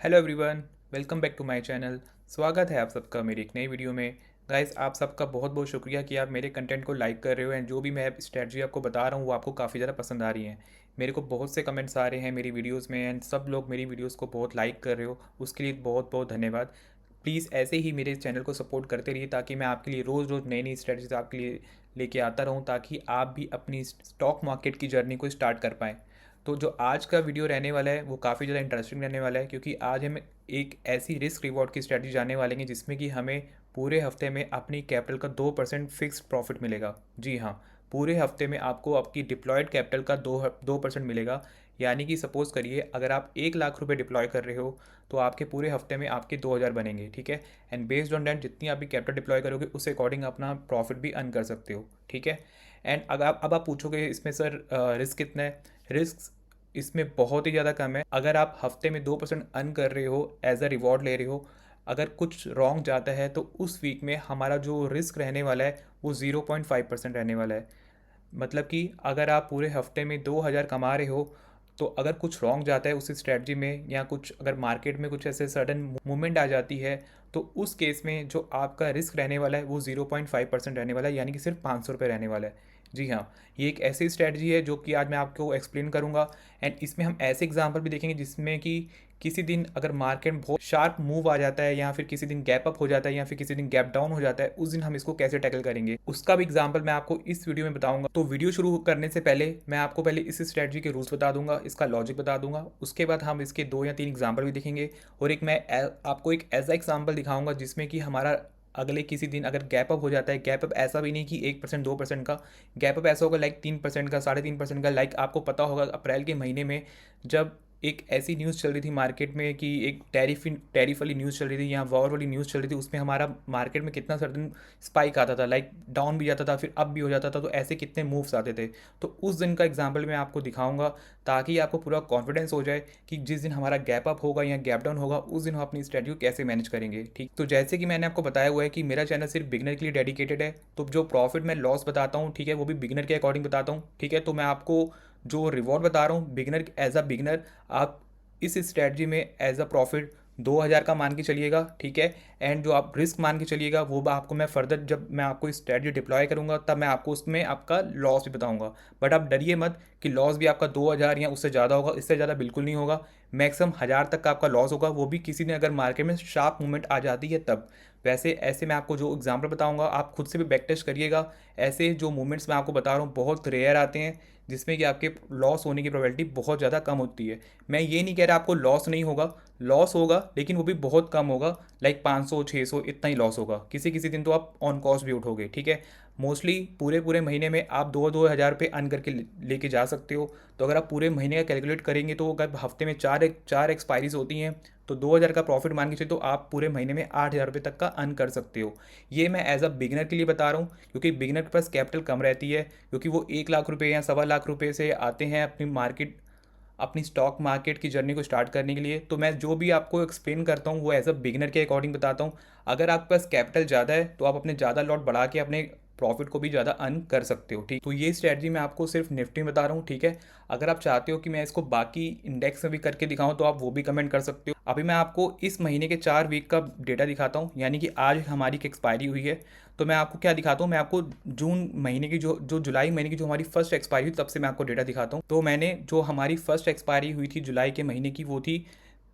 Hello everyone, welcome back to my channel. स्वागत है आप सबका मेरी एक नई वीडियो में। गाइस, आप सबका बहुत बहुत शुक्रिया कि आप मेरे कंटेंट को लाइक कर रहे हो एंड जो भी मैं स्ट्रेटजी आपको बता रहा हूँ वो आपको काफ़ी ज़्यादा पसंद आ रही है। मेरे को बहुत से कमेंट्स आ रहे हैं मेरी वीडियोस में एंड सब लोग मेरी वीडियोस को बहुत लाइक कर रहे हो, उसके लिए बहुत बहुत धन्यवाद। प्लीज़ ऐसे ही मेरे चैनल को सपोर्ट करते रहिए ताकि मैं आपके लिए रोज़ रोज़ नई नई स्ट्रेटजीज आपके लिए लेके आता रहूँ, ताकि आप भी अपनी स्टॉक मार्केट की जर्नी को स्टार्ट कर पाएँ। तो जो आज का वीडियो रहने वाला है वो काफ़ी ज़्यादा इंटरेस्टिंग रहने वाला है, क्योंकि आज हम एक ऐसी रिस्क रिवॉर्ड की स्ट्रेटजी जानने वाले हैं जिसमें कि हमें पूरे हफ्ते में अपनी कैपिटल का 2% फिक्स्ड प्रॉफिट मिलेगा। जी हाँ, पूरे हफ्ते में आपको आपकी डिप्लॉयड कैपिटल का 2% मिलेगा। यानी कि सपोज़ करिए, अगर आप 1 लाख रुपए डिप्लॉय कर रहे हो तो आपके पूरे हफ्ते में आपके 2,000 बनेंगे। ठीक है। एंड बेस्ड ऑन दैट जितनी आप भी कैपिटल डिप्लॉय करोगे उस अकॉर्डिंग अपना प्रॉफिट भी अर्न कर सकते हो। ठीक है। एंड अगर अब आप पूछोगे इसमें सर रिस्क कितना है। रिस्क इसमें बहुत ही ज़्यादा कम है। अगर आप हफ्ते में 2% अर्न कर रहे हो, एज अ रिवॉर्ड ले रहे हो, अगर कुछ रॉन्ग जाता है तो उस वीक में हमारा जो रिस्क रहने वाला है वो 0.5% रहने वाला है। मतलब कि अगर आप पूरे हफ्ते में 2,000 कमा रहे हो, तो अगर कुछ रॉन्ग जाता है उस स्ट्रेटजी में या कुछ अगर मार्केट में कुछ ऐसे सडन मूवमेंट आ जाती है, तो उस केस में जो आपका रिस्क रहने वाला है वो 0.5% रहने वाला है, यानी कि सिर्फ 500 रुपये रहने वाला है। जी हाँ, ये एक ऐसी स्ट्रेटजी है जो कि आज मैं आपको एक्सप्लेन करूंगा। एंड इसमें हम ऐसे एग्जाम्पल भी देखेंगे जिसमें कि किसी दिन अगर मार्केट में बहुत शार्प मूव आ जाता है, या फिर किसी दिन गैप अप हो जाता है, या फिर किसी दिन गैप डाउन हो जाता है, उस दिन हम इसको कैसे टैकल करेंगे उसका भी एग्जाम्पल मैं आपको इस वीडियो में बताऊंगा। तो वीडियो शुरू करने से पहले मैं आपको पहले इस स्ट्रेटजी के रूल्स बता दूंगा, इसका लॉजिक बता दूंगा, उसके बाद हम इसके 2 या 3 एग्जाम्पल भी देखेंगे। और एक मैं आपको एक ऐसा एग्जाम्पल दिखाऊंगा जिसमें कि हमारा अगले किसी दिन अगर गैप अप हो जाता है, गैप अप ऐसा भी नहीं कि 1% 2% का, गैप अप ऐसा होगा लाइक 3% का, 3.5% का। लाइक आपको पता होगा अप्रैल के महीने में जब एक ऐसी न्यूज़ चल रही थी मार्केट में कि एक टैरिफ वाली न्यूज़ चल रही थी या वॉर वाली न्यूज़ चल रही थी, उसमें हमारा मार्केट में कितना सडन स्पाइक आता था, लाइक डाउन भी जाता था फिर अप भी हो जाता था, तो ऐसे कितने मूव्स आते थे। तो उस दिन का एग्जांपल मैं आपको दिखाऊंगा ताकि आपको पूरा कॉन्फिडेंस हो जाए कि जिस दिन हमारा गैप अप होगा या गैप डाउन होगा उस दिन हम अपनी स्ट्रेटजी को कैसे मैनेज करेंगे। ठीक, तो जैसे कि मैंने आपको बताया हुआ है कि मेरा चैनल सिर्फ बिगनर के लिए डेडिकेटेड है, तो जो प्रॉफिट मैं लॉस बताता हूँ, ठीक है, वो भी बिगनर के अकॉर्डिंग बताता हूँ। ठीक है, तो मैं आपको जो रिवॉर्ड बता रहा हूँ बिगनर एज अ बिगनर, आप इस स्ट्रेटजी में एज अ प्रॉफिट 2,000 का मान के चलिएगा। ठीक है। एंड जो आप रिस्क मान के चलिएगा वो आपको मैं फर्दर जब मैं आपको इस स्ट्रेटजी डिप्लॉय करूंगा तब मैं आपको उसमें आपका लॉस भी बताऊंगा। बट आप डरिए मत कि लॉस भी आपका 2,000 या उससे ज़्यादा होगा, इससे ज़्यादा बिल्कुल नहीं होगा। मैक्सिमम 1,000 तक का आपका लॉस होगा, वो भी किसी ने अगर मार्केट में शार्प मूवमेंट आ जाती है तब। वैसे ऐसे मैं आपको जो एग्जाम्पल बताऊंगा आप खुद से भी बैक टेस्ट करिएगा। ऐसे जो मूवमेंट्स मैं आपको बता रहा हूँ बहुत रेयर आते हैं जिसमें कि आपके लॉस होने की प्रोबेबिलिटी बहुत ज़्यादा कम होती है। मैं ये नहीं कह रहा आपको लॉस नहीं होगा, लॉस होगा लेकिन वो भी बहुत कम होगा, लाइक 500 600 इतना ही लॉस होगा। किसी किसी दिन तो आप ऑन कॉस्ट भी उठोगे। ठीक है। मोस्टली पूरे पूरे महीने में आप 2-2 हज़ार रुपये अर्न करके लेके जा सकते हो। तो अगर आप पूरे महीने का कैलकुलेट करेंगे तो अगर हफ्ते में चार एक्सपायरीज होती हैं तो 2,000 का प्रॉफिट मान के चलिए तो आप पूरे महीने में 8,000 रुपये तक का अर्न कर सकते हो। ये मैं एज अ बिगिनर के लिए बता रहा हूँ, क्योंकि बिगिनर के पास कैपिटल कम रहती है, क्योंकि वो 1 लाख रुपये या 1.25 लाख रुपये से आते हैं अपनी स्टॉक मार्केट की जर्नी को स्टार्ट करने के लिए। तो मैं जो भी आपको एक्सप्लेन करता हूँ वो एज अ बिगिनर के अकॉर्डिंग बताता हूँ। अगर आपके पास कैपिटल ज़्यादा है तो आप अपने ज़्यादा लॉट बढ़ा के अपने प्रॉफिट को भी ज़्यादा अर्न कर सकते हो। ठीक, तो ये स्ट्रेटजी मैं आपको सिर्फ निफ्टी में बता रहा हूँ। ठीक है। अगर आप चाहते हो कि मैं इसको बाकी इंडेक्स में भी करके दिखाऊं तो आप वो भी कमेंट कर सकते हो। अभी मैं आपको इस महीने के 4 वीक का डेटा दिखाता हूँ, यानी कि आज हमारी एक्सपायरी हुई है। तो मैं आपको क्या दिखाता हूँ, मैं आपको जून महीने की जो जो जुलाई महीने की जो हमारी फर्स्ट एक्सपायरी हुई तब से मैं आपको डेटा दिखाता हूँ। तो मैंने जो हमारी फर्स्ट एक्सपायरी हुई थी जुलाई के महीने की वो थी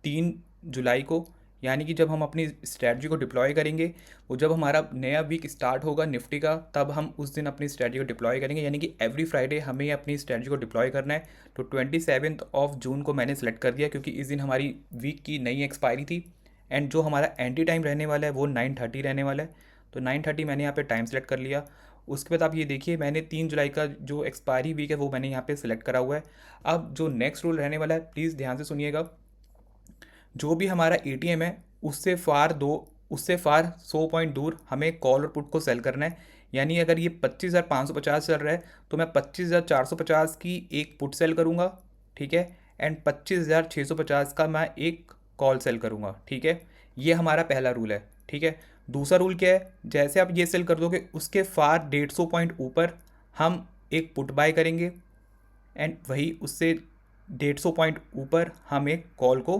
3 जुलाई को। यानी कि जब हम अपनी स्ट्रैटेजी को डिप्लॉय करेंगे, वो जब हमारा नया वीक स्टार्ट होगा निफ्टी का, तब हम उस दिन अपनी स्ट्रैटेजी को डिप्लॉय करेंगे। यानी कि एवरी फ्राइडे हमें अपनी स्ट्रैटेजी को डिप्लॉय करना है। तो 27 जून को मैंने सेलेक्ट कर दिया क्योंकि इस दिन हमारी वीक की नई एक्सपायरी थी। एंड जो हमारा एंट्री टाइम रहने वाला है वो 9:30 रहने वाला है। तो 9:30 मैंने यहाँ पे टाइम सेलेक्ट कर लिया। उसके बाद आप ये देखिए मैंने 3 जुलाई का जो एक्सपायरी वीक है वो मैंने यहाँ पे सिलेक्ट करा हुआ है। अब जो नेक्स्ट रूल रहने वाला है प्लीज़ ध्यान से सुनिएगा। जो भी हमारा एटीएम है उससे फार 100 पॉइंट दूर हमें कॉल और पुट को सेल करना है। यानी अगर ये 25,550 चल रहा है तो मैं 25,450 की एक पुट सेल करूँगा। ठीक है। एंड 25,650 का मैं एक कॉल सेल करूँगा। ठीक है। ये हमारा पहला रूल है। ठीक है। दूसरा रूल क्या है, जैसे आप ये सेल कर दोगे उसके फार 150 पॉइंट ऊपर हम एक पुट बाय करेंगे। एंड वही उससे 150 पॉइंट ऊपर हम एक कॉल को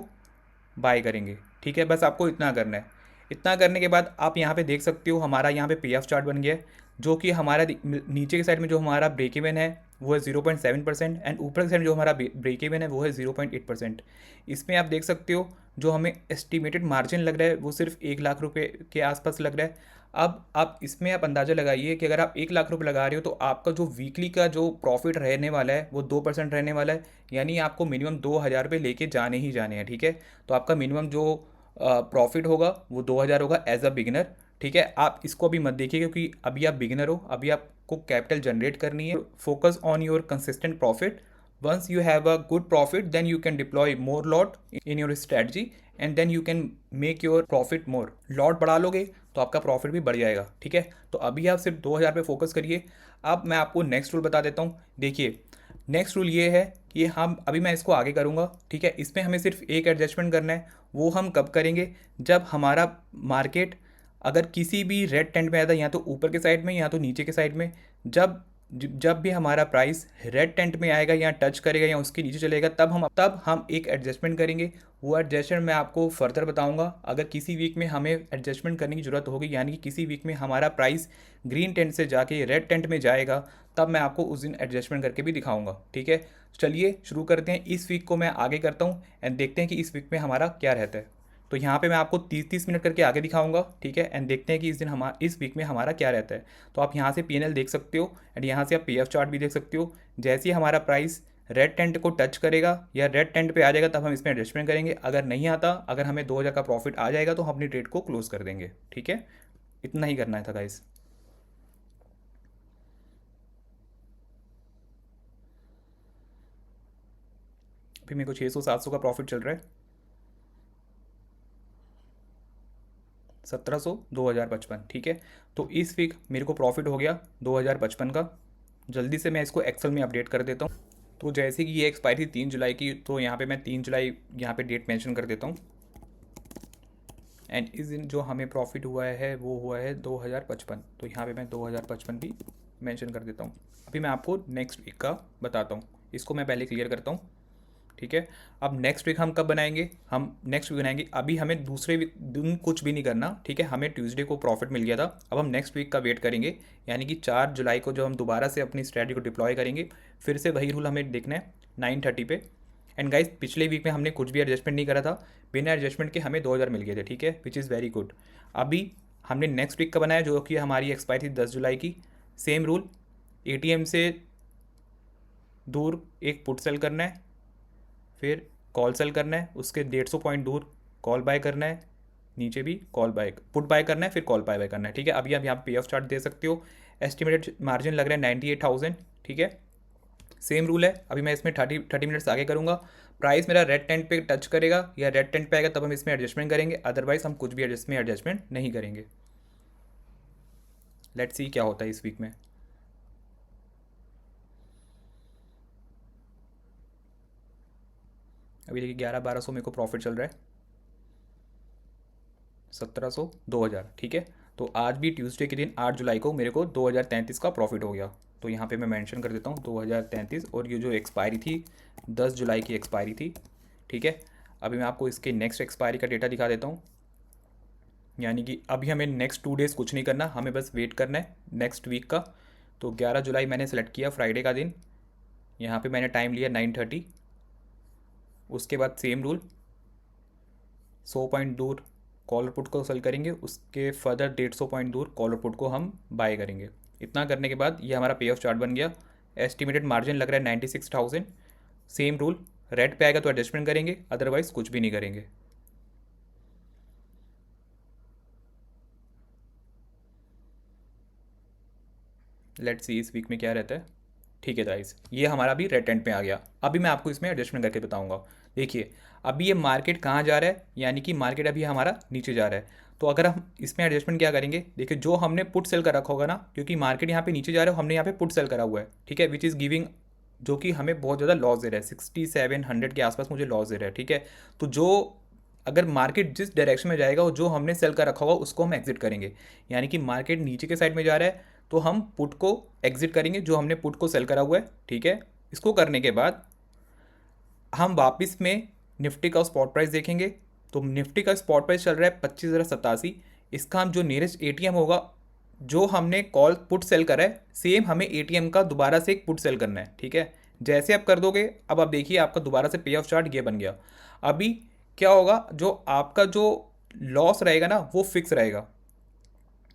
बाय करेंगे। ठीक है, बस आपको इतना करना है। इतना करने के बाद आप यहाँ पे देख सकते हो हमारा यहाँ पे पी एफ चार्ट बन गया है, जो कि हमारा नीचे की साइड में जो हमारा ब्रेक इवन है वो है 0.7% एंड ऊपर की साइड में जो हमारा ब्रेक इवन है वो है 0.8%। इसमें आप देख सकते हो जो हमें एस्टिमेटेड मार्जिन लग रहा है वो सिर्फ 1 लाख रुपए के आसपास लग रहा है। अब आप इसमें आप अंदाज़ा लगाइए कि अगर आप 1 लाख रुपए लगा रहे हो तो आपका जो वीकली का जो प्रॉफिट रहने वाला है वो 2% रहने वाला है, यानी आपको मिनिमम 2,000 रुपये लेके जाने ही जाने हैं। ठीक है, तो आपका मिनिमम जो प्रॉफिट होगा वो 2,000 होगा एज अ बिगिनर। ठीक है, आप इसको अभी मत देखिए क्योंकि अभी आप बिगिनर हो, अभी आपको कैपिटल जनरेट करनी है। Focus on your consistent profit. Once you have a good profit then you can deploy more lot in your strategy and then you can make your profit more. Lot बढ़ा लोगे तो आपका profit भी बढ़ जाएगा। ठीक है, तो अभी आप सिर्फ 2,000 पे फोकस करिए। अब मैं आपको नेक्स्ट रूल बता देता हूँ। देखिए, नेक्स्ट रूल ये है कि हम अभी मैं इसको आगे करूँगा। ठीक है, इसमें हमें सिर्फ एक एडजस्टमेंट करना है। वो हम कब करेंगे? जब हमारा मार्केट अगर किसी भी रेड टेंट में आता है, या तो ऊपर के साइड में या तो नीचे के साइड में, जब भी हमारा प्राइस रेड टेंट में आएगा या टच करेगा या उसके नीचे चलेगा तब हम एक एडजस्टमेंट करेंगे। वो एडजस्टमेंट मैं आपको फर्दर बताऊंगा। अगर किसी वीक में हमें एडजस्टमेंट करने की ज़रूरत होगी, यानी कि किसी वीक में हमारा प्राइस ग्रीन टेंट से जाके रेड टेंट में जाएगा, तब मैं आपको उस दिन एडजस्टमेंट करके भी दिखाऊंगा। ठीक है, चलिए शुरू करते हैं। इस वीक को मैं आगे करता हूँ एंड देखते हैं कि इस वीक में हमारा क्या रहता है। तो यहाँ पे मैं आपको 30-30 मिनट करके आगे दिखाऊंगा। ठीक है, एंड देखते हैं कि इस वीक में हमारा क्या रहता है। तो आप यहाँ से पीएनएल देख सकते हो एंड यहाँ से आप पीएफ चार्ट भी देख सकते हो। जैसे ही हमारा प्राइस रेड टेंट को टच करेगा या रेड टेंट पे आ जाएगा तब हम इसमें एडजस्टमेंट करेंगे। अगर नहीं आता, अगर हमें 2,000 का प्रॉफिट आ जाएगा तो हम अपनी ट्रेड को क्लोज कर देंगे। ठीक है, इतना ही करना था गाइस। अभी मेरे को 600-700 का प्रॉफिट चल रहा है। 1,700, 2,055। ठीक है, तो इस वीक मेरे को प्रॉफिट हो गया 2,055 का। जल्दी से मैं इसको एक्सेल में अपडेट कर देता हूँ। तो जैसे कि ये एक्सपायरी थी 3 जुलाई की, तो यहाँ पे मैं 3 जुलाई यहाँ पे डेट मेंशन कर देता हूँ। एंड इस दिन जो हमें प्रॉफिट हुआ है वो हुआ है 2,055। तो यहाँ पे मैं 2,055 भी मेंशन कर देता हूँ। अभी मैं आपको नेक्स्ट वीक का बताता हूँ। इसको मैं पहले क्लियर करता हूँ। ठीक है, अब नेक्स्ट वीक हम कब बनाएंगे? हम नेक्स्ट वीक बनाएंगे। अभी हमें दूसरे वीक दिन कुछ भी नहीं करना। ठीक है, हमें ट्यूसडे को प्रॉफिट मिल गया था। अब हम नेक्स्ट वीक का वेट करेंगे, यानी कि 4 जुलाई को जो हम दोबारा से अपनी स्ट्रैटेजी को डिप्लॉय करेंगे। फिर से वही रूल हमें देखना है 9:30 पे। एंड गाइस, पिछले वीक में हमने कुछ भी एडजस्टमेंट नहीं करा था। बिना एडजस्टमेंट के हमें 2,000 मिल गए थे। ठीक है, विच इज़ वेरी गुड। अभी हमने नेक्स्ट वीक का बनाया जो कि हमारी एक्सपायरी थी 10 जुलाई की। सेम रूल, एटीएम से दूर एक पुट सेल करना है, फिर कॉल सेल करना है, उसके 150 पॉइंट दूर कॉल बाय करना है, नीचे भी कॉल बाय पुट बाय करना है, फिर कॉल बाय करना है। ठीक है, अभी आप यहाँ पे ऑफ चार्ट दे सकते हो। एस्टिमेटेड मार्जिन लग रहा है 98,000। ठीक है, सेम रूल है। अभी मैं इसमें 30 मिनट्स आगे करूँगा। प्राइस मेरा रेड टेंट पे टच करेगा या रेड टेंट पे आएगा तब हम इसमें एडजस्टमेंट करेंगे, अदरवाइज हम कुछ भी एडजस्टमेंट नहीं करेंगे। लेट्स सी क्या होता है इस वीक में। अभी देखिए 1100-1200 मेरे को प्रॉफिट चल रहा है। 1,700, 2,000। ठीक है, तो आज भी ट्यूसडे के दिन 8 जुलाई को मेरे को 2,033 का प्रॉफिट हो गया। तो यहाँ पे मैं मेंशन कर देता हूँ 2,033। और ये जो एक्सपायरी थी 10 जुलाई की एक्सपायरी थी। ठीक है, अभी मैं आपको इसके नेक्स्ट एक्सपायरी का डेटा दिखा देता हूँ। यानी कि अभी हमें नेक्स्ट 2 डेज़ कुछ नहीं करना, हमें बस वेट करना है नेक्स्ट वीक का। तो 11 जुलाई मैंने सेलेक्ट किया, फ्राइडे का दिन। यहाँ पे मैंने टाइम लिया 9:30। उसके बाद सेम रूल, 100 पॉइंट दूर कॉलर पुट को सेल करेंगे, उसके फर्दर 150 पॉइंट दूर कॉलर पुट को हम बाय करेंगे। इतना करने के बाद ये हमारा पे ऑफ चार्ट बन गया। एस्टिमेटेड मार्जिन लग रहा है 96,000। सेम रूल, रेड पे आएगा तो एडजस्टमेंट करेंगे, अदरवाइज कुछ भी नहीं करेंगे। लेट्स सी इस वीक में क्या रहता है। ठीक है गाइस, ये हमारा भी रेड टेंट में आ गया। अभी मैं आपको इसमें एडजस्टमेंट करके बताऊंगा। देखिए, अभी ये मार्केट कहाँ जा रहा है, यानी कि मार्केट अभी हमारा नीचे जा रहा है। तो अगर हम इसमें एडजस्टमेंट क्या करेंगे? देखिए, जो हमने पुट सेल कर रखा होगा ना, क्योंकि मार्केट यहाँ पे नीचे जा रहा है, हमने यहाँ पे पुट सेल करा हुआ है। ठीक है, विच इज़ गिविंग, जो कि हमें बहुत ज़्यादा लॉस दे रहा है, 6700 के आसपास मुझे लॉस दे रहा है। ठीक है, तो जो अगर मार्केट जिस डायरेक्शन में जाएगा और जो हमने सेल कर रखा होगा उसको हम एग्जिट करेंगे। यानी कि मार्केट नीचे के साइड में जा रहा है तो हम पुट को एग्जिट करेंगे, जो हमने पुट को सेल करा हुआ है। ठीक है, इसको करने के बाद हम वापस में निफ्टी का स्पॉट प्राइस देखेंगे। तो निफ्टी का स्पॉट प्राइस चल रहा है 25,087। इसका हम जो नियरेस्ट एटीएम होगा, जो हमने कॉल पुट सेल करा है, सेम हमें एटीएम का दोबारा से एक पुट सेल करना है। ठीक है, जैसे आप कर दोगे, अब आप देखिए आपका दोबारा से पे ऑफ चार्ट ये बन गया। अभी क्या होगा, जो आपका जो लॉस रहेगा ना वो फिक्स रहेगा।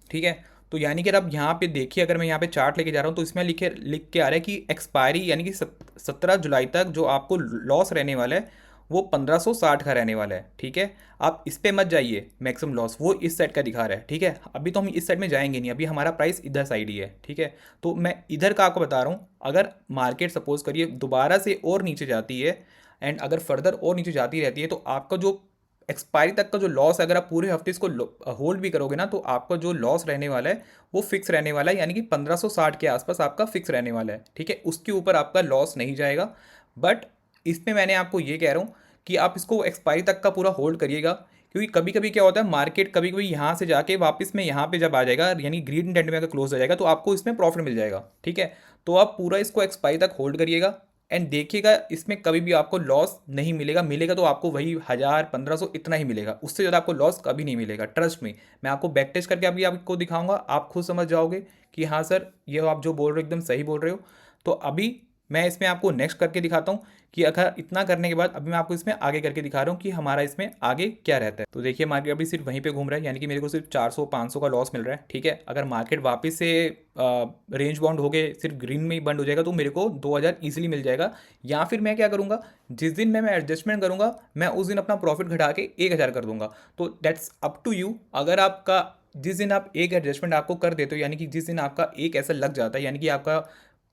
ठीक है, तो यानी कि अगर आप यहाँ पे देखिए, अगर मैं यहाँ पे चार्ट लेके जा रहा हूँ तो इसमें लिख के आ रहा है कि एक्सपायरी यानी कि 17 जुलाई तक जो आपको लॉस रहने वाला है वो 1560 का रहने वाला है। ठीक है, आप इस पे मत जाइए, मैक्सिमम लॉस वो इस साइड का दिखा रहा है। ठीक है, अभी तो हम इस साइड में जाएंगे नहीं, अभी हमारा प्राइस इधर साइड ही है। ठीक है, तो मैं इधर का आपको बता रहा हूँ, अगर मार्केट सपोज करिए दोबारा से और नीचे जाती है, एंड अगर फर्दर और नीचे जाती रहती है, तो आपका जो एक्सपायरी तक का जो लॉस, अगर आप पूरे हफ्ते इसको होल्ड भी करोगे ना, तो आपका जो लॉस रहने वाला है वो फिक्स रहने वाला है, यानी कि 1560 के आसपास आपका फिक्स रहने वाला है। ठीक है, उसके ऊपर आपका लॉस नहीं जाएगा। बट इसमें मैंने आपको ये कह रहा हूँ कि आप इसको एक्सपायरी तक का पूरा होल्ड करिएगा, क्योंकि कभी कभी क्या होता है, मार्केट कभी कभी यहाँ से जाके वापस में यहाँ पे जब आ जाएगा, यानी ग्रीन टेंट में अगर क्लोज हो जाएगा, तो आपको इसमें प्रॉफिट मिल जाएगा। ठीक है, तो आप पूरा इसको एक्सपायरी तक होल्ड करिएगा, एंड देखिएगा इसमें कभी भी आपको लॉस नहीं मिलेगा। मिलेगा तो आपको वही 1000 1500 इतना ही मिलेगा, उससे ज़्यादा आपको लॉस कभी नहीं मिलेगा, ट्रस्ट में। मैं आपको बैक टेस्ट करके अभी आपको दिखाऊंगा, आप खुद समझ जाओगे कि हाँ सर, ये आप जो बोल रहे हो एकदम सही बोल रहे हो। तो अभी मैं इसमें आपको नेक्स्ट करके दिखाता हूँ कि अगर इतना करने के बाद अभी मैं आपको इसमें आगे करके दिखा रहा हूँ कि हमारा इसमें आगे क्या रहता है। तो देखिए मार्केट अभी सिर्फ वहीं पे घूम रहा है, यानी कि मेरे को सिर्फ 400 500 का लॉस मिल रहा है। ठीक है, अगर मार्केट वापस से रेंज बाउंड हो गए, सिर्फ ग्रीन में ही बंद हो जाएगा, तो मेरे को 2000 ईजिली मिल जाएगा। या फिर मैं क्या करूँगा, जिस दिन मैं एडजस्टमेंट करूँगा, मैं उस दिन अपना प्रॉफिट घटा के 1000 कर दूंगा। तो दैट्स अप टू यू। अगर आपका जिस दिन आप एक एडजस्टमेंट आपको कर देते हो, यानी कि जिस दिन आपका एक ऐसा लग जाता है, यानी कि आपका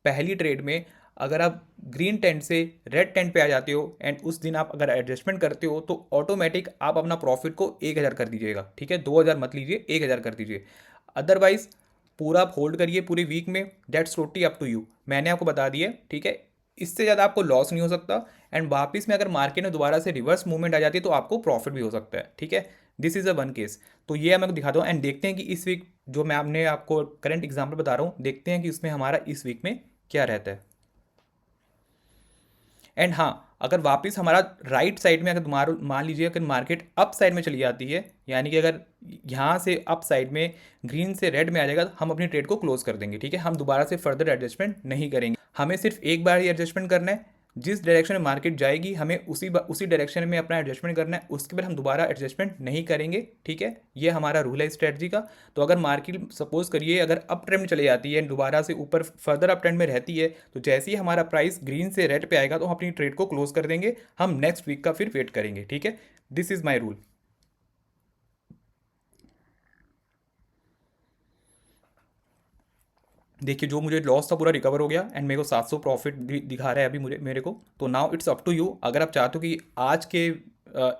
पहली ट्रेड में अगर आप ग्रीन टेंट से रेड टेंट पे आ जाते हो, एंड उस दिन आप अगर एडजस्टमेंट करते हो, तो ऑटोमेटिक आप अपना प्रॉफिट को 1000 कर दीजिएगा। ठीक है, 2000 मत लीजिए, 1000 कर दीजिए। अदरवाइज पूरा आप होल्ड करिए पूरी वीक में, that's totally up to you, मैंने आपको बता दिया। ठीक है, इससे ज़्यादा आपको लॉस नहीं हो सकता, एंड वापस में अगर मार्केट में दोबारा से रिवर्स मूवमेंट आ जाती है तो आपको प्रॉफिट भी हो सकता है। ठीक है, this is a one case. तो ये मैं दिखाता हूँ, एंड देखते हैं कि इस वीक जो मैं आपने आपको करंट एग्जाम्पल बता रहा हूँ, देखते हैं कि उसमें हमारा इस वीक में क्या रहता है। एंड हाँ, अगर वापस हमारा राइट साइड में, अगर मान लीजिए अगर मार्केट अप साइड में चली जाती है, यानी कि अगर यहाँ से अप साइड में ग्रीन से रेड में आ जाएगा, तो हम अपनी ट्रेड को क्लोज कर देंगे। ठीक है, हम दोबारा से फर्दर एडजस्टमेंट नहीं करेंगे, हमें सिर्फ एक बार ही एडजस्टमेंट करना है। जिस डायरेक्शन में मार्केट जाएगी हमें उसी डायरेक्शन में अपना एडजस्टमेंट करना है, उसके बाद हम दोबारा एडजस्टमेंट नहीं करेंगे। ठीक है, ये हमारा रूल है स्ट्रेटजी का। तो अगर मार्केट सपोज करिए अगर अप ट्रेंड में चले जाती है, दोबारा से ऊपर फर्दर अप ट्रेंड में रहती है, तो जैसे ही हमारा प्राइस ग्रीन से रेड पे आएगा, तो हम अपनी ट्रेड को क्लोज कर देंगे, हम नेक्स्ट वीक का फिर वेट करेंगे। ठीक है, दिस इज माई रूल। देखिए जो मुझे लॉस था पूरा रिकवर हो गया, एंड मेरे को 700 प्रॉफिट दिखा रहा है अभी मेरे को। तो now it's up to you, अगर आप चाहते हो कि आज के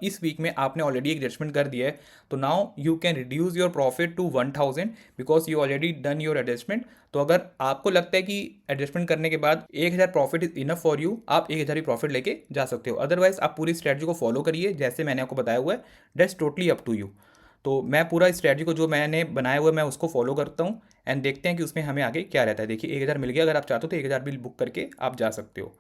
इस वीक में आपने ऑलरेडी एक एडजस्टमेंट कर दिया है, तो now you can reduce your profit to 1000, because you already done your adjustment. तो अगर आपको लगता है कि एडजस्टमेंट करने के बाद 1000 profit is enough for you, आप 1000 ही प्रॉफिट लेके जा सकते हो। अदरवाइज आप पूरी स्ट्रेटजी को फॉलो करिए जैसे मैंने आपको बताया हुआ है, that's totally up to you. तो मैं पूरा स्ट्रेटजी को जो मैंने बनाया हुआ है मैं उसको फॉलो करता हूँ, एंड देखते हैं कि उसमें हमें आगे क्या रहता है। देखिए 1000 मिल गया, अगर आप चाहते हो तो 1000 बिल बुक करके आप जा सकते हो।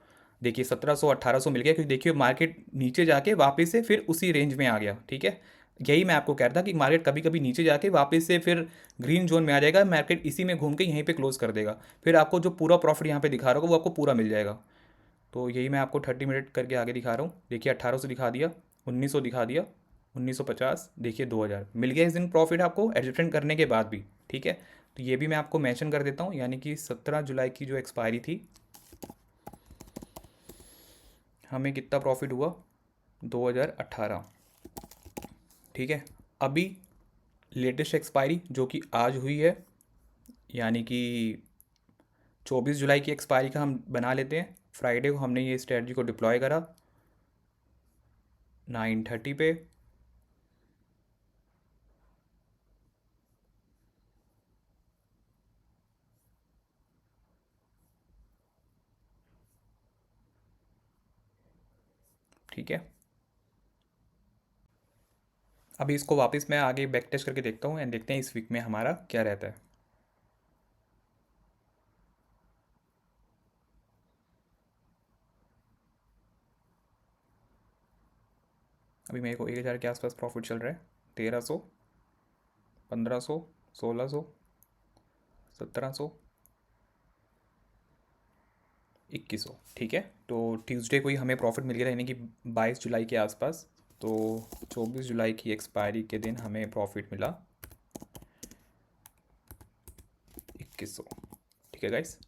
देखिए 1700 1800 मिल गया, क्योंकि देखिए मार्केट नीचे जाके वापस से फिर उसी रेंज में आ गया। ठीक है, यही मैं आपको कह रहा था कि मार्केट कभी कभी नीचे जाके वापस से फिर ग्रीन जोन में आ जाएगा, मार्केट इसी में घूम के यहीं पे क्लोज कर देगा, फिर आपको जो पूरा प्रॉफिट यहाँ पे दिखा रहा होगा वो आपको पूरा मिल जाएगा। तो यही मैं आपको 30 मिनट करके आगे दिखा रहा हूँ। देखिए 1800 दिखा दिया, 1900 दिखा दिया, 1950, देखिए 2000 मिल गया इस दिन प्रॉफिट आपको एडजस्टमेंट करने के बाद भी। ठीक है, तो ये भी मैं आपको मेंशन कर देता हूँ, यानी कि 17 जुलाई की जो एक्सपायरी थी, हमें कितना प्रॉफिट हुआ, 2018। ठीक है, अभी लेटेस्ट एक्सपायरी जो कि आज हुई है, यानी कि 24 जुलाई की एक्सपायरी का हम बना लेते हैं। फ्राइडे को हमने ये स्ट्रेटजी को डिप्लॉय करा 9:30 पे। ठीक है, अभी इसको वापस मैं आगे बैक टेस्ट करके देखता हूँ, एंड देखते हैं इस वीक में हमारा क्या रहता है। अभी मेरे को 1000 के आसपास प्रॉफिट चल रहा है। 1300, 1500, 1600, 1700, 2100। ठीक है, तो ट्यूसडे को ही हमें प्रॉफिट मिल गया था, यानी कि 22 जुलाई के आसपास। तो 24 जुलाई की एक्सपायरी के दिन हमें प्रॉफिट मिला 2100। ठीक है गाइस।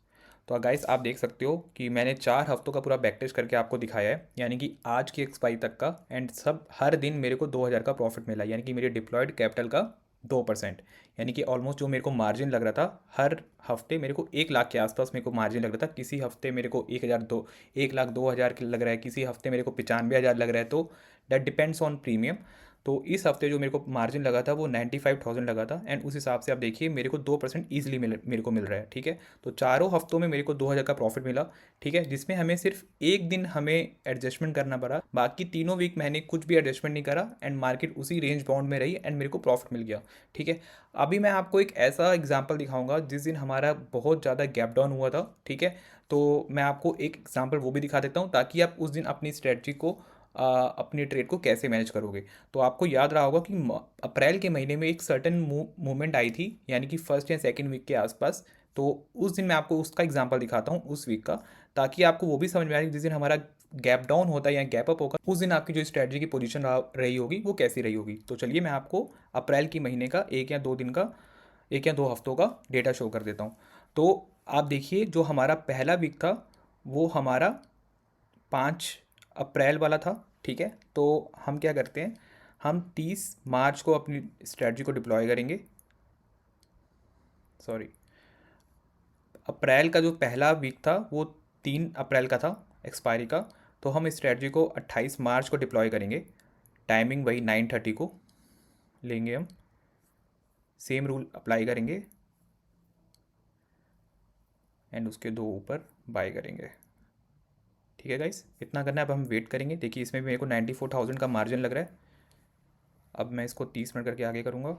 तो गाइस आप देख सकते हो कि मैंने 4 हफ्तों का पूरा बैक टेस्ट करके आपको दिखाया है, यानी कि आज की एक्सपायरी तक का, एंड सब हर दिन मेरे को 2000 का प्रॉफिट मिला, यानी कि मेरे डिप्लॉयड कैपिटल का 2%। यानी कि ऑलमोस्ट जो मेरे को मार्जिन लग रहा था हर हफ्ते, मेरे को 1 लाख के आसपास मेरे को मार्जिन लग रहा था। किसी हफ्ते मेरे को 1 लाख 2 हज़ार लग रहा है, किसी हफ्ते मेरे को 95,000 लग रहा है। तो दैट डिपेंड्स ऑन प्रीमियम। तो इस हफ्ते जो मेरे को मार्जिन लगा था वो 95,000 लगा था, एंड उस हिसाब से आप देखिए मेरे को 2% ईजिली मेरे को मिल रहा है। ठीक है, तो चारों हफ्तों में मेरे को 2000 का प्रॉफिट मिला। ठीक है, जिसमें हमें सिर्फ एक दिन हमें एडजस्टमेंट करना पड़ा, बाकी तीनों वीक मैंने कुछ भी एडजस्टमेंट नहीं करा, एंड मार्केट उसी रेंज बाउंड में रही, एंड मेरे को प्रॉफिट मिल गया। ठीक है, अभी मैं आपको एक ऐसा एग्जाम्पल दिखाऊंगा जिस दिन हमारा बहुत ज़्यादा गैप डाउन हुआ था। ठीक है, तो मैं आपको एक एग्जाम्पल वो भी दिखा देता हूँ, ताकि आप उस दिन अपनी स्ट्रेटजी को अपनी ट्रेड को कैसे मैनेज करोगे। तो आपको याद रहा होगा कि अप्रैल के महीने में एक सर्टन मूवमेंट आई थी, यानी कि फर्स्ट या सेकंड वीक के आसपास। तो उस दिन मैं आपको उसका एग्जांपल दिखाता हूँ, उस वीक का, ताकि आपको वो भी समझ में आए कि जिस दिन हमारा गैप डाउन होता है या गैप अप होगा, उस दिन आपकी जो स्ट्रेटजी की पोजीशन रही होगी वो कैसी रही होगी। तो चलिए मैं आपको अप्रैल की महीने का 1 या 2 दिन का, 1 या 2 हफ्तों का डेटा शो कर देता हूँ। तो आप देखिए जो हमारा पहला वीक था वो हमारा 5 अप्रैल वाला था। ठीक है, तो हम क्या करते हैं, हम 30 मार्च को अपनी स्ट्रेटजी को डिप्लॉय करेंगे। सॉरी, अप्रैल का जो पहला वीक था वो 3 अप्रैल का था एक्सपायरी का। तो हम इस स्ट्रेटजी को 28 मार्च को डिप्लॉय करेंगे। टाइमिंग वही 9:30 को लेंगे हम, सेम रूल अप्लाई करेंगे, एंड उसके 2 ऊपर बाय करेंगे। ठीक है गाइस, इतना करना है। अब हम वेट करेंगे। देखिए इसमें भी मेरे को 94,000 का मार्जिन लग रहा है। अब मैं इसको 30 मिनट करके आगे करूँगा।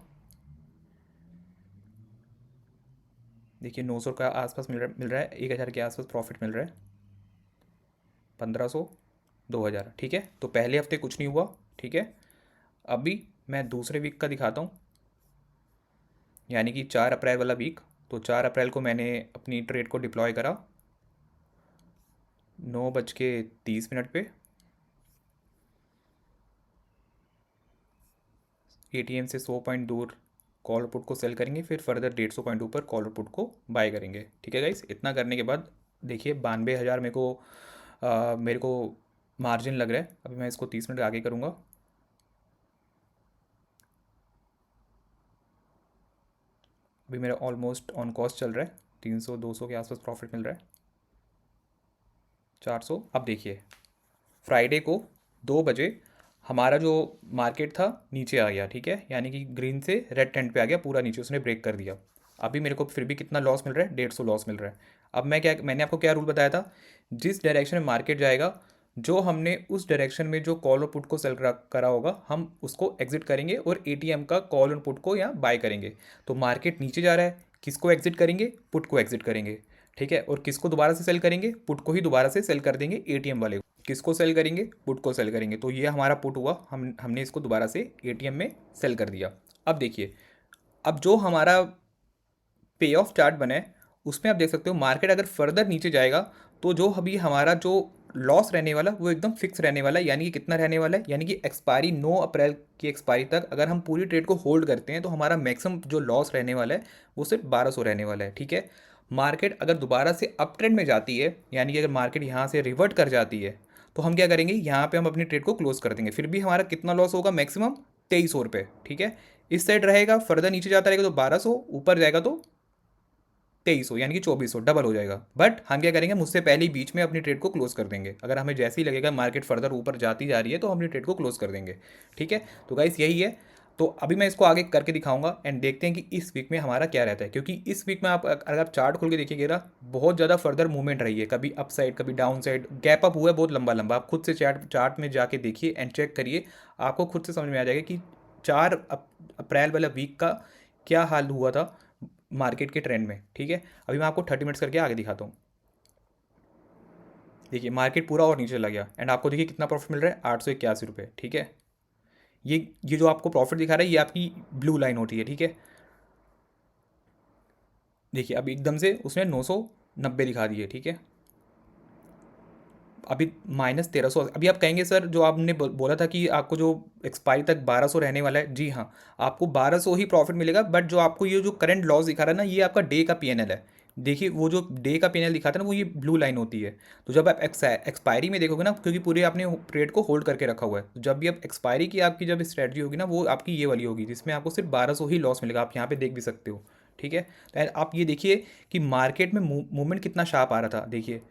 देखिए 900 का आसपास मिल रहा है, 1000 के आसपास प्रॉफिट मिल रहा है। 1500, 2000। ठीक है, तो पहले हफ्ते कुछ नहीं हुआ। ठीक है, अभी मैं दूसरे वीक का दिखाता हूँ, यानी कि 4 अप्रैल वाला वीक। तो 4 अप्रैल को मैंने अपनी ट्रेड को डिप्लॉय करा 9:30 पे। एटीएम से 100 पॉइंट दूर कॉल पुट को सेल करेंगे, फिर फर्दर 150 पॉइंट ऊपर कॉल पुट को बाय करेंगे। ठीक है गाइस, इतना करने के बाद देखिए 92,000 मेरे को मार्जिन लग रहा है। अभी मैं इसको 30 मिनट आगे करूँगा। अभी मेरा ऑलमोस्ट ऑन कॉस्ट चल रहा है, 300-200 के आसपास प्रॉफिट मिल रहा है। 400। अब देखिए फ्राइडे को 2 बजे हमारा जो मार्केट था नीचे आ गया। ठीक है, यानी कि ग्रीन से रेड टेंट पे आ गया, पूरा नीचे उसने ब्रेक कर दिया। अभी मेरे को फिर भी कितना लॉस मिल रहा है, 150 लॉस मिल रहा है। अब मैंने आपको क्या रूल बताया था, जिस डायरेक्शन में मार्केट जाएगा, जो हमने उस डायरेक्शन में जो कॉल और पुट को सेल करा होगा, हम उसको एग्जिट करेंगे और एटीएम का कॉल और पुट को यहाँ बाय करेंगे। तो मार्केट नीचे जा रहा है, किसको एग्जिट करेंगे, पुट को एग्जिट करेंगे। ठीक है, और किसको दोबारा से सेल करेंगे, पुट को ही दोबारा से सेल कर देंगे एटीएम वाले को। किसको सेल करेंगे, पुट को सेल करेंगे। तो ये हमारा पुट हुआ, हमने इसको दोबारा से एटीएम में सेल कर दिया। अब देखिए, अब जो हमारा पे ऑफ चार्ट बना है उसमें आप देख सकते हो मार्केट अगर फर्दर नीचे जाएगा तो जो अभी हमारा जो लॉस रहने वाला वो एकदम फिक्स रहने वाला है। यानी कि कितना रहने वाला है, यानी कि एक्सपायरी 9 अप्रैल की एक्सपायरी तक अगर हम पूरी ट्रेड को होल्ड करते हैं तो हमारा मैक्सिमम जो लॉस रहने वाला है वो सिर्फ 1200 रहने वाला है। ठीक है, मार्केट अगर दोबारा से अप ट्रेंड में जाती है, यानी कि अगर मार्केट यहाँ से रिवर्ट कर जाती है, तो हम क्या करेंगे, यहाँ पे हम अपनी ट्रेड को क्लोज कर देंगे। फिर भी हमारा कितना लॉस होगा, मैक्सिमम 2300 रुपये। ठीक है, इस साइड रहेगा, फर्दर नीचे जाता रहेगा तो 1200, ऊपर जाएगा तो 2300, यानी कि 2400, डबल हो जाएगा। बट हम क्या करेंगे, मुझसे पहले ही बीच में अपनी ट्रेड को क्लोज कर देंगे। अगर हमें जैसे ही लगेगा मार्केट फर्दर ऊपर जाती जा रही है तो हम अपनी ट्रेड को क्लोज कर देंगे। ठीक है, तो गाइस यही है। तो अभी मैं इसको आगे करके दिखाऊंगा, एंड देखते हैं कि इस वीक में हमारा क्या रहता है। क्योंकि इस वीक में आप अगर आप चार्ट खोल के देखिएगा, बहुत ज़्यादा फर्दर मूवमेंट रही है, कभी अप साइड कभी डाउन साइड, गैप अप हुआ है बहुत लंबा लंबा। आप खुद से चार्ट में जाके देखिए एंड चेक करिए, आपको खुद से समझ में आ जाएगा कि 4 अप्रैल वाला वीक का क्या हाल हुआ था मार्केट के ट्रेंड में। ठीक है, अभी मैं आपको 30 मिनट्स करके आगे दिखाता हूँ। देखिए मार्केट पूरा और नीचे चला गया, एंड आपको देखिए कितना प्रॉफिट मिल रहा है, 881 रुपये। ठीक है, ये जो आपको प्रॉफिट दिखा रहा है ये आपकी ब्लू लाइन होती है, ठीक है। देखिए अभी एकदम से उसने 990 दिखा दिए, ठीक है। अभी -1300। अभी आप कहेंगे सर जो आपने बोला था कि आपको जो एक्सपायरी तक 1200 रहने वाला है, जी हाँ, आपको 1200 ही प्रॉफिट मिलेगा। बट जो आपको ये जो करंट लॉस दिखा रहा है ना, ये आपका डे का पीएनएल है। देखिए वो जो डे का पीएनएल दिखाता है ना, वो ये ब्लू लाइन होती है। तो जब आप एक्सपायरी में देखोगे ना, क्योंकि पूरे आपने ट्रेड को होल्ड करके रखा हुआ है, तो जब भी आप एक्सपायरी की आपकी जब स्ट्रेटजी होगी ना, वो आपकी ये वाली होगी जिसमें आपको सिर्फ 1200 ही लॉस मिलेगा। आप यहाँ पे देख भी सकते हो, ठीक है। तो आप ये देखिए कि मार्केट में मूवमेंट कितना शार्प आ रहा था। देखिए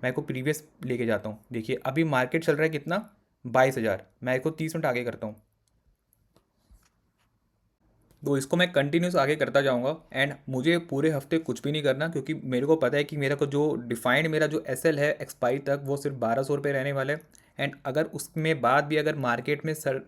मैं को प्रीवियस लेके जाता हूँ। देखिए अभी मार्केट चल रहा है कितना, 22,000। मैं इसको 30 मिनट आगे करता हूँ, तो इसको मैं कंटिन्यूस आगे करता जाऊंगा। एंड मुझे पूरे हफ्ते कुछ भी नहीं करना, क्योंकि मेरे को पता है कि मेरा को जो डिफाइंड मेरा जो एसएल है एक्सपायरी तक, वो सिर्फ 1200 रुपये रहने वाले हैं। एंड अगर उसमें बाद भी अगर मार्केट में सर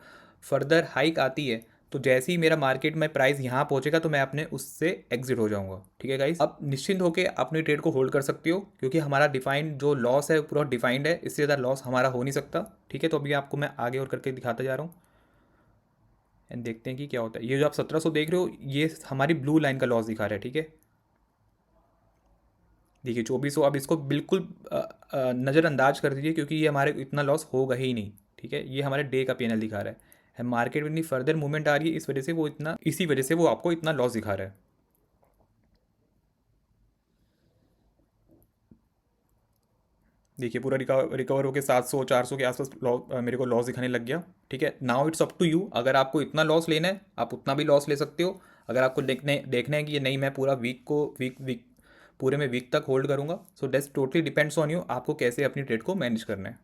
फर्दर हाइक आती है, तो जैसे ही मेरा मार्केट में प्राइस यहाँ पहुँचेगा तो मैं अपने उससे एग्जिट हो जाऊंगा, ठीक है गाइस। अब निश्चिंत होकर अपनी ट्रेड को होल्ड कर सकते हो, क्योंकि हमारा डिफाइंड जो लॉस है पूरा डिफाइंड है, इससे ज़्यादा लॉस हमारा हो नहीं सकता, ठीक है। तो अभी आपको मैं आगे और करके दिखाता जा रहा हूँ एंड देखते हैं कि क्या होता है। ये जो आप 1700 देख रहे हो, ये हमारी ब्लू लाइन का लॉस दिखा रहा है, ठीक है। देखिए 2400, अब इसको बिल्कुल नज़रअंदाज कर दीजिए, क्योंकि ये हमारे इतना लॉस होगा ही नहीं, ठीक है। ये हमारे डे का पीएनएल दिखा रहा है मार्केट में इतनी फर्दर मूवमेंट आ रही है, इस वजह से वो इतना, इसी वजह से वो आपको इतना लॉस दिखा रहा है। देखिए पूरा रिकवर होकर 700 400 के आसपास मेरे को लॉस दिखाने लग गया, ठीक है। Now it's up to you, अगर आपको इतना लॉस लेना है आप उतना भी लॉस ले सकते हो। अगर आपको देखना है कि ये नहीं, मैं पूरा वीक को वीक पूरे में वीक तक होल्ड करूंगा, so that's totally depends on you, आपको कैसे अपनी ट्रेड को मैनेज करना है।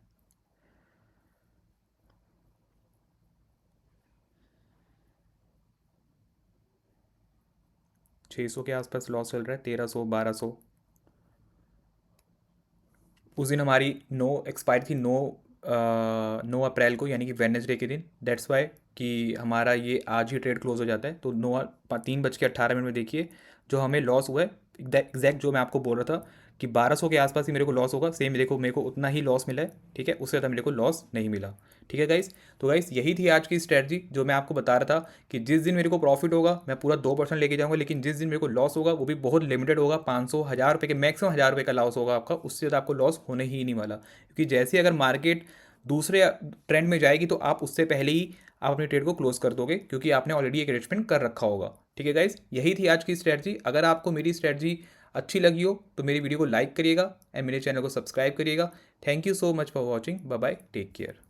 600 के आसपास लॉस चल रहा है, 1300 1200। उस दिन हमारी नो एक्सपायर थी, 9 अप्रैल को, यानी कि वेडनेसडे के दिन। दैट्स वाई कि हमारा ये आज ही ट्रेड क्लोज हो जाता है। तो 3:18 में देखिए जो हमें लॉस हुआ है, एग्जैक्ट जो मैं आपको बोल रहा था कि 1200 के आसपास ही मेरे को लॉस होगा, सेम देखो मेरे को उतना ही लॉस मिला है, ठीक है। उससे ज़्यादा मेरे को लॉस नहीं मिला, ठीक है गाइस। तो गाइस यही थी आज की स्ट्रैटेजी जो मैं आपको बता रहा था कि जिस दिन मेरे को प्रॉफिट होगा मैं पूरा 2% लेके जाऊंगा, लेकिन जिस दिन मेरे को लॉस होगा वो भी बहुत लिमिटेड होगा, 500 1000 रुपये के मैक्सिमम, 1000 रुपये का लॉस होगा आपका, उससे ज़्यादा आपको लॉस होने ही नहीं वाला। क्योंकि जैसे अगर मार्केट दूसरे ट्रेंड में जाएगी तो आप उससे पहले ही आप अपनी ट्रेड को क्लोज कर दोगे, क्योंकि आपने ऑलरेडी एक अरेंजमेंट कर रखा होगा, ठीक है गाइस। यही थी आज की स्ट्रैटेजी। अगर आपको मेरी स्ट्रैटेजी अच्छी लगी हो तो मेरी वीडियो को लाइक करिएगा एंड मेरे चैनल को सब्सक्राइब करिएगा। Thank you so much for watching, bye bye, take care.